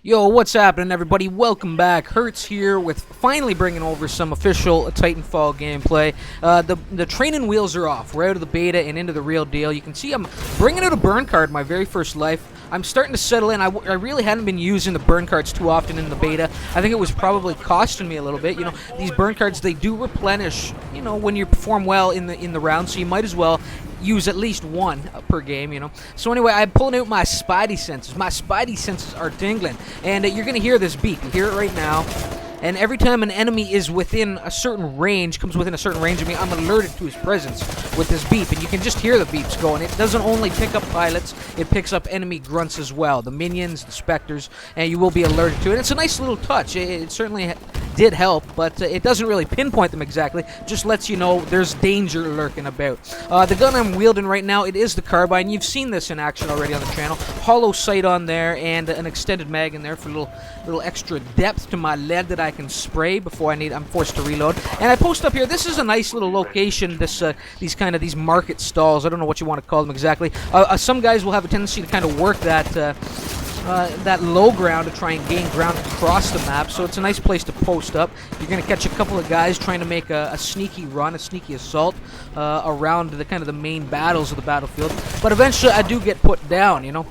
Yo, what's happening, everybody? Welcome back. Hertz here with finally bringing over some official Titanfall gameplay. The training wheels are off. We're out of the beta and into the real deal. You can see I'm bringing out a burn card, my very first life. I'm starting to settle in. I really hadn't been using the burn cards too often in the beta. I think it was probably costing me a little bit. You know, these burn cards, they do replenish, you know, when you perform well in the round, so you might as well use at least one per game, you know. So anyway, I'm pulling out my spidey senses. My spidey senses are tingling, and you're gonna hear this beep. You hear it right now. And every time an enemy is within a certain range, comes within a certain range of me, I'm alerted to his presence with this beep. And you can just hear the beeps going. It doesn't only pick up pilots, it picks up enemy grunts as well. The minions, the specters, and you will be alerted to it. And it's a nice little touch. It certainly did help, but it doesn't really pinpoint them exactly. Just lets you know there's danger lurking about. The gun I'm wielding right now, it is the carbine. You've seen this in action already on the channel. Hollow sight on there, and an extended mag in there for a little extra depth to my lead that I can spray before I'm forced to reload. And I post up here. This is a nice little location. These market stalls. I don't know what you want to call them exactly. Some guys will have a tendency to kind of work that low ground to try and gain ground across the map, so it's a nice place to post up. You're going to catch a couple of guys trying to make a sneaky run, a sneaky assault around the main battles of the battlefield. But eventually I do get put down, you know.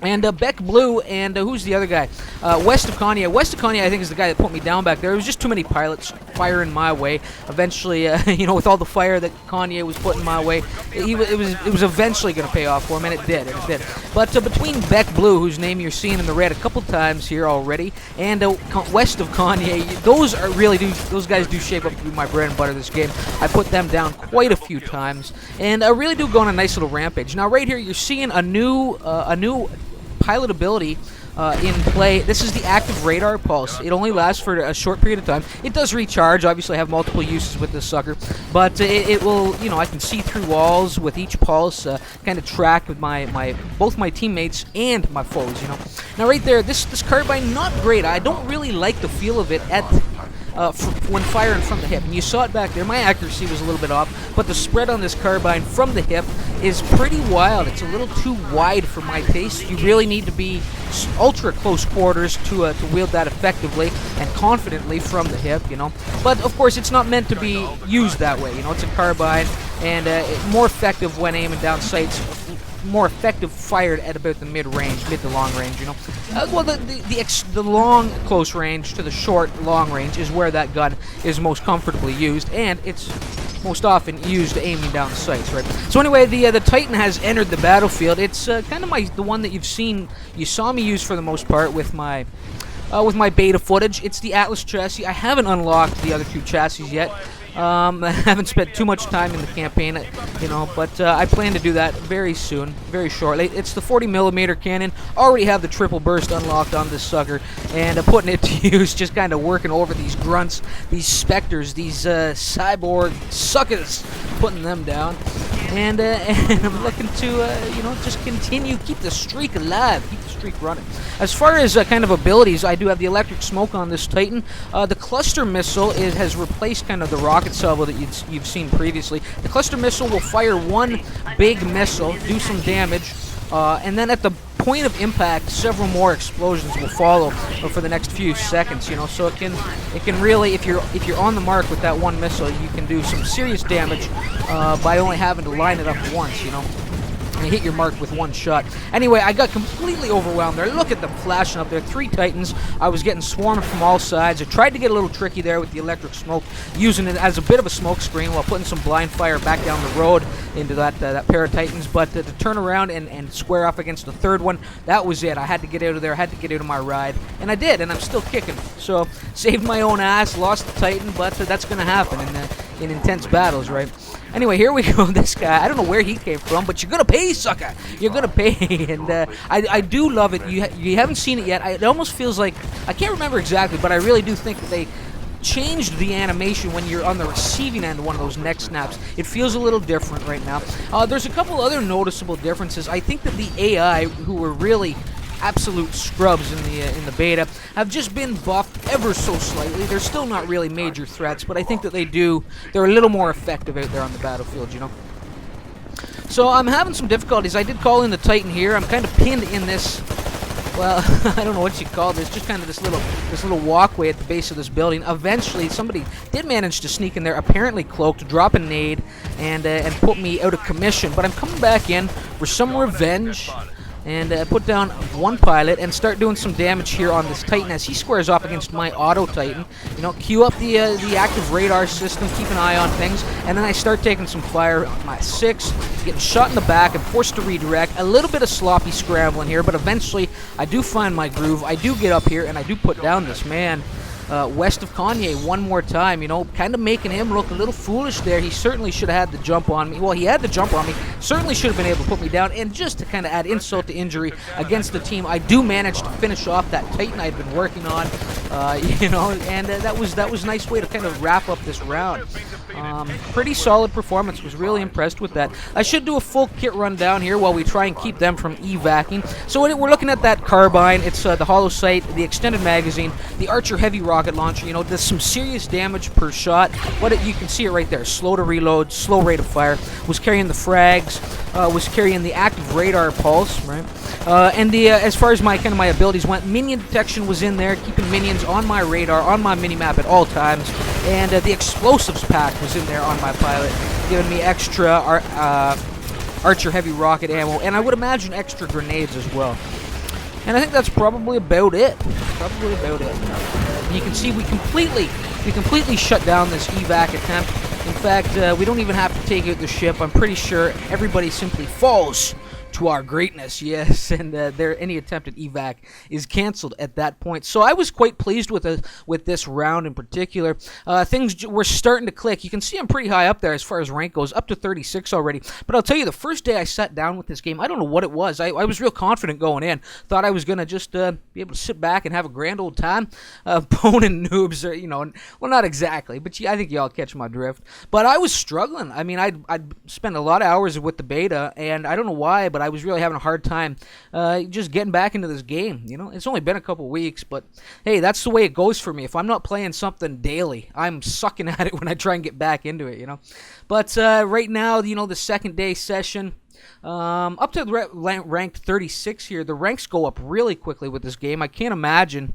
And Beck Blue and who's the other guy? West of Kanye. West of Kanye, I think, is the guy that put me down back there. It was just too many pilots firing my way. Eventually, you know, with all the fire that Kanye was putting my way, it was eventually going to pay off for him, and it did. But between Beck Blue, whose name you're seeing in the red a couple times here already, and West of Kanye, those guys do shape up to be my bread and butter this game. I put them down quite a few times, and I really do go on a nice little rampage. Now, right here, you're seeing a new pilot ability in play. This is the active radar pulse. It only lasts for a short period of time. It does recharge. Obviously, I have multiple uses with this sucker, but it will, you know, I can see through walls with each pulse, kind of track with both my teammates and my foes, you know. Now, right there, this carbine, not great. I don't really like the feel of it when firing from the hip. And you saw it back there. My accuracy was a little bit off, but the spread on this carbine from the hip is pretty wild. It's a little too wide for my taste. You really need to be ultra close quarters to wield that effectively and confidently from the hip, you know. But of course, it's not meant to be used that way. You know, it's a carbine, and more effective when aiming down sights. More effective fired at about the mid to long range, you know. Well, the long close range to the short long range is where that gun is most comfortably used, and it's most often used aiming down the sights, right? So anyway, the Titan has entered the battlefield. It's kind of the one that you saw me use for the most part with my beta footage. It's the Atlas chassis. I haven't unlocked the other two chassis yet. I haven't spent too much time in the campaign, you know, but I plan to do that very soon, very shortly. It's the 40mm cannon. Already have the triple burst unlocked on this sucker, and putting it to use, just kind of working over these grunts, these specters, these cyborg suckers, putting them down. And I'm looking to, you know, just continue, keep the streak alive, keep the streak running. As far as kind of abilities, I do have the electric smoke on this Titan. The cluster missile has replaced kind of the rocket salvo that you've seen previously. The cluster missile will fire one big missile, do some damage, and then at the point of impact, several more explosions will follow for the next few seconds. You know, so it can really, if you're on the mark with that one missile, you can do some serious damage by only having to line it up once. You know. And hit your mark with one shot. Anyway, I got completely overwhelmed there. Look at them flashing up there. 3 Titans. I was getting swarmed from all sides. I tried to get a little tricky there with the electric smoke, using it as a bit of a smoke screen while putting some blind fire back down the road into that pair of Titans. But to turn around and square off against the third one, that was it. I had to get out of there. I had to get out of my ride. And I did, and I'm still kicking. So, saved my own ass, lost the Titan, but that's going to happen in intense battles, right? Anyway, here we go. This guy, I don't know where he came from, but you're gonna pay, sucker. You're gonna pay, and I do love it. You haven't seen it yet. It almost feels like, I can't remember exactly, but I really do think that they changed the animation when you're on the receiving end of one of those neck snaps. It feels a little different right now. There's a couple other noticeable differences. I think that the AI, who were really absolute scrubs in the beta, have just been buffed ever so slightly. They're still not really major threats, but I think that they're a little more effective out there on the battlefield, you know. So I'm having some difficulties. I did call in the Titan here. I'm kind of pinned in this well, I don't know what you call this, just kind of this little walkway at the base of this building. Eventually, somebody did manage to sneak in there, apparently cloaked, drop a nade, and put me out of commission. But I'm coming back in for some revenge, and put down one pilot and start doing some damage here on this Titan as he squares off against my auto Titan. You know, queue up the active radar system, keep an eye on things, and then I start taking some fire on my 6, getting shot in the back and forced to redirect. A little bit of sloppy scrambling here, but eventually I do find my groove. I do get up here and I do put down this man west of Kanye one more time, you know, kind of making him look a little foolish there. He certainly should have had the jump on me. Well, he had the jump on me, certainly should have been able to put me down, and just to kind of add insult to injury against the team, I do manage to finish off that Titan I'd been working on, you know, and that was a nice way to kind of wrap up this round. Pretty solid performance, was really impressed with that. I should do a full kit run down here while we try and keep them from evacing. So we're looking at that carbine. It's the hollow sight, the extended magazine, the Archer heavy rocket launcher. You know, does some serious damage per shot. You can see it right there. Slow to reload, slow rate of fire. Was carrying the frags, was carrying the active radar pulse, right? And as far as my abilities went, minion detection was in there, keeping minions on my radar, on my minimap at all times. And the explosives pack was in there on my pilot, giving me extra Archer heavy rocket ammo, and I would imagine extra grenades as well. And I think that's probably about it. You can see we completely shut down this evac attempt. In fact, we don't even have to take out the ship. I'm pretty sure everybody simply falls to our greatness, yes, and any attempt at evac is canceled at that point. So I was quite pleased with this round in particular. Things were starting to click. You can see I'm pretty high up there as far as rank goes, up to 36 already. But I'll tell you, the first day I sat down with this game, I don't know what it was. I was real confident going in. Thought I was going to just be able to sit back and have a grand old time boning noobs, or, you know, well, not exactly, but I think y'all catch my drift. But I was struggling. I mean, I'd spent a lot of hours with the beta, and I don't know why, but I was really having a hard time just getting back into this game. You know, it's only been a couple weeks, but hey, that's the way it goes for me. If I'm not playing something daily, I'm sucking at it when I try and get back into it, you know. But right now, you know, the second day session, up to ranked 36 here. The ranks go up really quickly with this game. I can't imagine.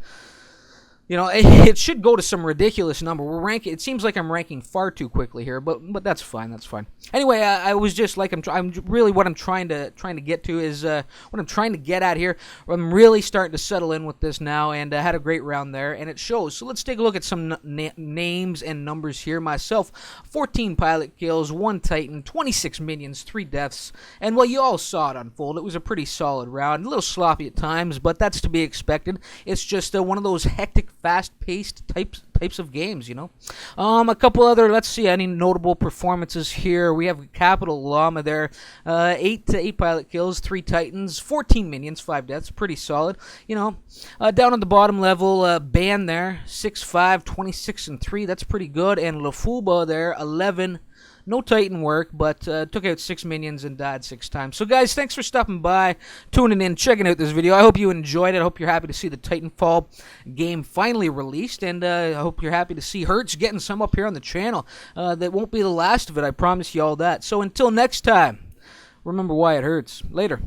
You know, it should go to some ridiculous number. It seems like I'm ranking far too quickly here, but that's fine. That's fine. Anyway, I was just like I'm really what I'm trying to get to is what I'm trying to get at here. I'm really starting to settle in with this now, and I had a great round there, and it shows. So let's take a look at some names and numbers here. Myself, 14 pilot kills, 1 Titan, 26 minions, 3 deaths, and well, you all saw it unfold. It was a pretty solid round, a little sloppy at times, but that's to be expected. It's just one of those hectic, fast-paced types of games, you know. A couple other, let's see, any notable performances here. We have Capital Llama there, 8 pilot kills, 3 Titans, 14 minions, 5 deaths, pretty solid, you know. Down on the bottom level, Ban there, 6-5, 26 and 3, that's pretty good, and Lafuba there, 11. No Titan work, but took out 6 minions and died 6 times. So guys, thanks for stopping by, tuning in, checking out this video. I hope you enjoyed it. I hope you're happy to see the Titanfall game finally released, and I hope you're happy to see Hertz getting some up here on the channel. That won't be the last of it, I promise you all that. So until next time, remember why it hurts. Later.